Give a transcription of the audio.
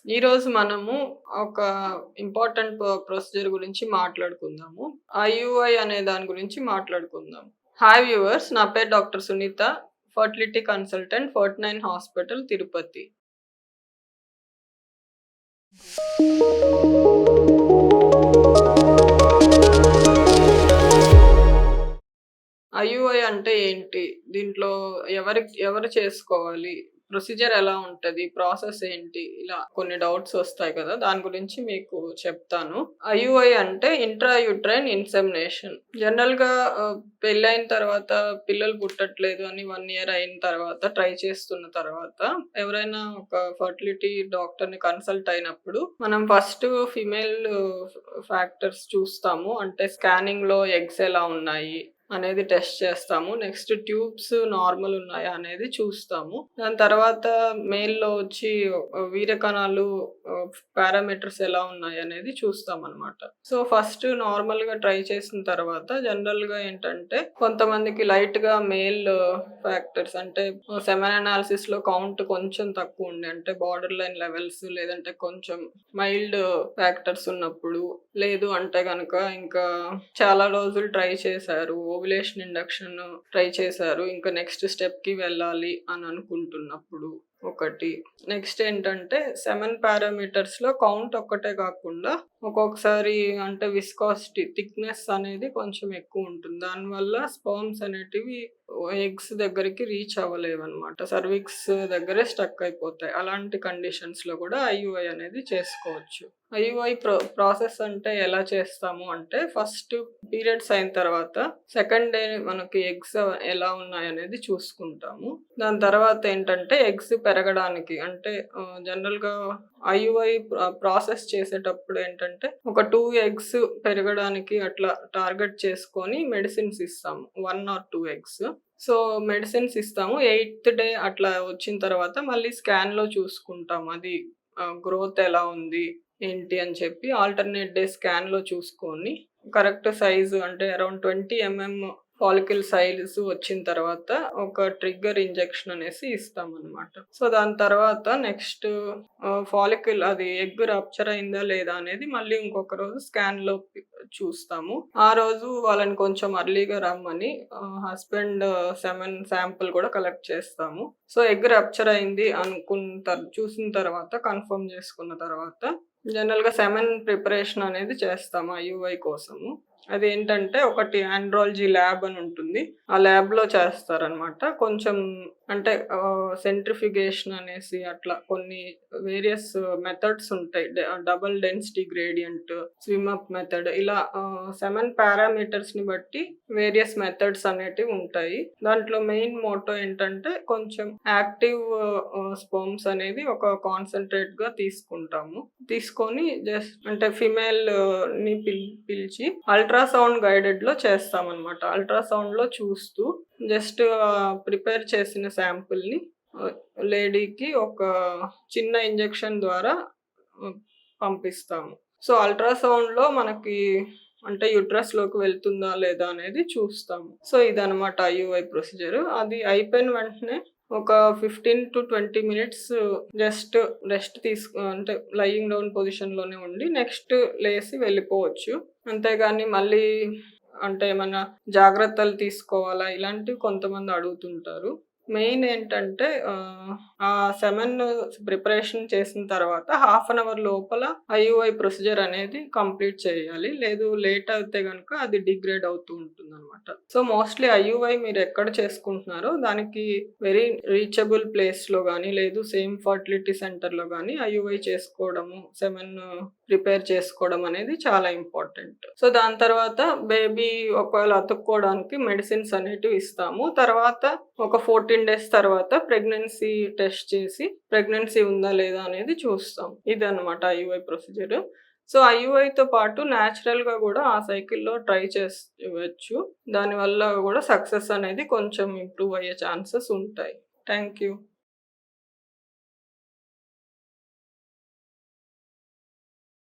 ఈరోజు మనము ఒక ఇంపార్టెంట్ ప్రొసీజర్ గురించి మాట్లాడుకుందాము. ఐయుఐ అనే దాని గురించి మాట్లాడుకుందాం. హాయ్ వ్యూవర్స్, నా పేరు doctor Sunitha, fertility consultant, 49 hospital, Tirupati. IUI అంటే ఏంటి? దీంట్లో ఎవరు చేసుకోవాలి? ప్రొసీజర్ ఎలా ఉంటది? ప్రాసెస్ ఏంటి? ఇలా కొన్ని డౌట్స్ వస్తాయి కదా! దాని గురించి మీకు చెప్తాను. ఐయుఐ అంటే ఇంట్రా యూట్రైన్ ఇన్సెమినేషన్. జనరల్‌గా పెళ్లయిన తర్వాత పిల్లలు పుట్టట్లేదు అని 1 ఇయర్ అయిన తర్వాత ట్రై చేస్తున్న తర్వాత ఎవరైనా ఒక ఫర్టిలిటీ డాక్టర్‌ని కన్సల్ట్ అయినప్పుడు మనం ఫస్ట్ ఫీమేల్ ఫ్యాక్టర్స్ చూస్తాము. అంటే స్కానింగ్‌లో ఎగ్స్ ఎలా ఉన్నాయి అనేది టెస్ట్ చేస్తాము. నెక్స్ట్ ట్యూబ్స్ నార్మల్ ఉన్నాయా అనేది చూస్తాము. దాని తర్వాత మేల్‌లో వచ్చి వీర్య కణాలు పారామీటర్స్ ఎలా ఉన్నాయి అనేది చూస్తామనమాట. సో, ఫస్ట్ నార్మల్‌గా ట్రై చేసిన తర్వాత జనరల్‌గా ఏంటంటే కొంతమందికి లైట్‌గా మేల్ ఫ్యాక్టర్స్ అంటే సెమెన్ అనాలిసిస్‌లో కౌంట్ కొంచెం తక్కువ ఉండి అంటే బార్డర్ లైన్ లెవెల్స్ లేదంటే కొంచెం మైల్డ్ ఫ్యాక్టర్స్ ఉన్నప్పుడు, లేదు అంటే గనక ఇంకా చాలా రోజులు ట్రై చేశారు. ఓవ్యులేషన్ ఇండక్షన్ ట్రై చేశారు. ఇంకా నెక్స్ట్ స్టెప్‌కి వెళ్ళాలి అని అనుకుంటున్నప్పుడు ఒకటి. నెక్స్ట్ ఏంటంటే సెమెన్ పారామీటర్స్‌లో కౌంట్ ఒక్కటే కాకుండా ఒక్కొక్కసారి అంటే విస్కాసిటీ, థిక్‌నెస్ అనేది కొంచెం ఎక్కువుంటుంది. దానివల్ల స్పెర్మ్స్ అనేటివి ఎగ్స్ దగ్గరికి రీచ్ అవ్వలేవన్నమాట. సర్విక్స్ దగ్గరే స్టక్ అయిపోతాయి. అలాంటి కండిషన్స్‌లో కూడా ఐయుఐ అనేది చేసుకోవచ్చు. ఐయుఐ ప్రాసెస్ అంటే ఎలా చేస్తాము అంటే ఫస్ట్ పీరియడ్స్ అయిన తర్వాత సెకండ్ డే మనకి ఎగ్స్ ఎలా ఉన్నాయనేది చూసుకుంటాము. దాని తర్వాత ఏంటంటే ఎగ్స్ పెరగడానికి అంటే జనరల్‌గా ఐయుఐ ప్రాసెస్ చేసేటప్పుడు ఏంటంటే ఒక 2 ఎగ్స్ పెరగడానికి అట్లా టార్గెట్ చేసుకొని మెడిసిన్స్ ఇస్తాము. 1 ఆర్ 2 ఎగ్స్. సో, మెడిసిన్స్ ఇస్తాము. 8థ్ డే అట్లా వచ్చిన తర్వాత మళ్ళీ స్కాన్‌లో చూసుకుంటాం. అది గ్రోత్ ఎలా ఉంది? ఏంటి అని చెప్పి ఆల్టర్‌నేట్ డే స్కాన్‌లో చూసుకొని కరెక్ట్ సైజు అంటే అరౌండ్ 20 ఫాలికల్ సైజ్ వచ్చిన తర్వాత ఒక ట్రిగ్గర్ ఇంజెక్షన్ అనేసి ఇస్తామన్నమాట. సో, దాని తర్వాత నెక్స్ట్ ఫాలికల్ అది ఎగ్ రప్చర్ అయిందా లేదా అనేది మళ్ళీ ఇంకొక రోజు స్కాన్‌లో చూస్తాము. ఆ రోజు వాళ్ళని కొంచెం ఎర్లీగా రమ్మని హస్బెండ్ సెమెన్ శాంపుల్ కూడా కలెక్ట్ చేస్తాము. సో, ఎగ్ రప్చర్ అయింది చూసిన తర్వాత కన్ఫర్మ్ చేసుకున్న తర్వాత జనరల్‌గా సెమెన్ ప్రిపరేషన్ అనేది చేస్తాము ఐయుఐ కోసము. అదేంటంటే ఒకటి ఆండ్రాలజీ ల్యాబ్ అని ఉంటుంది. ఆ ల్యాబ్‌లో చేస్తారనమాట. కొంచెం అంటే సెంట్రిఫ్యూగేషన్ అనేసి అట్లా కొన్ని వేరియస్ మెథడ్స్ ఉంటాయి. Double density gradient, swim up method ఇలా సెమెన్ పారామీటర్స్‌ని బట్టి వేరియస్ మెథడ్స్ అనేటివి ఉంటాయి. దాంట్లో మెయిన్ మోటో ఏంటంటే కొంచెం యాక్టివ్ స్పెర్మ్స్ అనేది ఒక కాన్సంట్రేట్‌గా తీసుకుంటాము. తీసుకొని జస్ట్ అంటే ఫిమేల్‌ని పిలిచి అల్ట్రాసౌండ్ గైడెడ్‌లో చేస్తామనమాట. అల్ట్రాసౌండ్‌లో చూస్తూ జస్ట్ ప్రిపేర్ చేసిన శాంపుల్‌ని లేడీకి ఒక చిన్న ఇంజెక్షన్ ద్వారా హ్మ్, పంపిస్తాము. సో, అల్ట్రాసౌండ్‌లో మనకి అంటే యుట్రస్‌లోకి వెళ్తుందా లేదా అనేది చూస్తాము. సో, ఇదనమాట ఐయుఐ ప్రొసీజర్. అది అయిపోయిన వెంటనే ఒక 15-20 మినిట్స్ జస్ట్ రెస్ట్ అంటే లయింగ్ డౌన్ పొజిషన్‌లోనే ఉండి నెక్స్ట్ లేసి వెళ్ళిపోవచ్చు. అంతేగాని మళ్ళీ అంటే ఏమన్నా జాగ్రత్తలు తీసుకోవాలా? ఇలాంటివి కొంతమంది అడుగుతుంటారు. మెయిన్ ఏంటంటే ఆ సెమెన్ ప్రిపరేషన్ చేసిన తర్వాత హాఫ్ అన్ అవర్ లోపల ఐయుఐ ప్రొసీజర్ అనేది కంప్లీట్ చేయాలి. లేదు లేట్ అయితే గనుక అది డిగ్రేడ్ అవుతూ ఉంటుందనమాట. సో, మోస్ట్‌లీ ఐయుఐ మీరు ఎక్కడ చేసుకుంటున్నారో దానికి వెరీ రీచబుల్ ప్లేస్‌లో గానీ, లేదు సేమ్ ఫర్టిలిటీ సెంటర్‌లో గానీ ఐయుఐ చేసుకోవడము, సెమెన్ ప్రిపేర్ చేసుకోవడం అనేది చాలా ఇంపార్టెంట్. సో, దాని తర్వాత బేబీ ఒకవేళ అతుక్కోవడానికి మెడిసిన్స్ అనేటివి ఇస్తాము. తర్వాత ఒక 14 డేస్ తర్వాత ప్రెగ్నెన్సీ టెస్ట్ చేసి ప్రెగ్నెన్సీ ఉందా లేదా అనేది చూస్తాం. ఇదనమాట ఐయుఐ ప్రొసీజర్. సో, ఐయుఐతో పాటు న్యాచురల్‌గా గూడా ఆ సైకిల్‌లో ట్రై చేయవచ్చు. దానివల్ల గూడా సక్సెస్ అనేది కొంచెం ఇంప్రూవ్ అయ్యే ఛాన్సెస్ ఉంటాయి. Thank you.